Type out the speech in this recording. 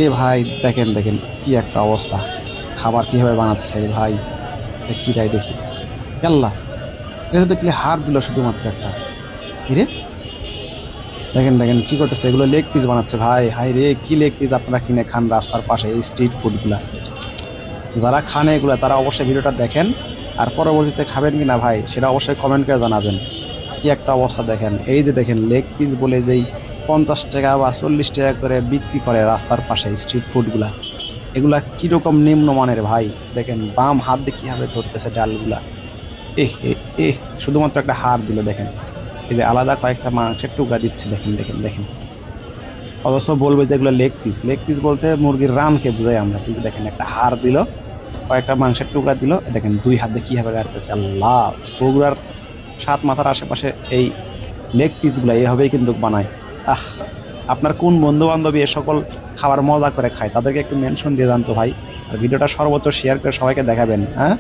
এ ভাই দেখেন দেখেন কি একটা অবস্থা, খাবার কিভাবে বানাচ্ছে রে ভাই। কি তাই দেখি, আল্লাহ, এটা তো দেখলে হার দিল শুধুমাত্র একটা। রে দেখেন দেখেন কি করতেছে, এগুলো লেগ পিস বানাচ্ছে ভাই। হাই রে, কি লেগ পিস আপনারা কিনে খান রাস্তার পাশে এই স্ট্রিট ফুডগুলা? যারা খান এগুলা তারা অবশ্যই ভিডিওটা দেখেন, আর পরবর্তীতে খাবেন কিনা ভাই সেটা অবশ্যই কমেন্ট করে জানাবেন। কি একটা অবস্থা দেখেন, এই যে দেখেন লেগ পিস বলে যেই 50 টাকা বা 40 টাকা করে বিক্রি করে রাস্তার পাশে স্ট্রিট ফুডগুলা, এগুলা কিরকম নিম্নমানের ভাই। দেখেন বাম হাত দিয়ে কিভাবে ধরতেছে ডালগুলা। এ এ শুধুমাত্র একটা হাড় দিল দেখেন। এই যে আলাদা কয়েকটা মাংসের টুকরা দিচ্ছে, দেখেন দেখেন দেখেন। অথচ বলবে যে এগুলো লেগ পিস, লেগ পিস বলতে মুরগির রানকে বোঝাই আমরা, কিন্তু দেখেন একটা হাড় দিল, কয়েকটা মাংসের টুকরা দিল। দেখেন দুই হাত দিয়ে কিভাবে কাটতেছে, আল্লাহ। বগুড়ার সাত মাথার আশেপাশে এই লেগ পিসগুলো এইভাবেই কিন্তু বানায়। আহ, আপনার কোন বন্ধু বান্ধবী এ সকল খাবার মজা করে খায় তাদেরকে একটু মেনশন দিয়ে জানতো ভাই। আর ভিডিওটা সর্বত্র শেয়ার করে সবাইকে দেখাবেন, হ্যাঁ।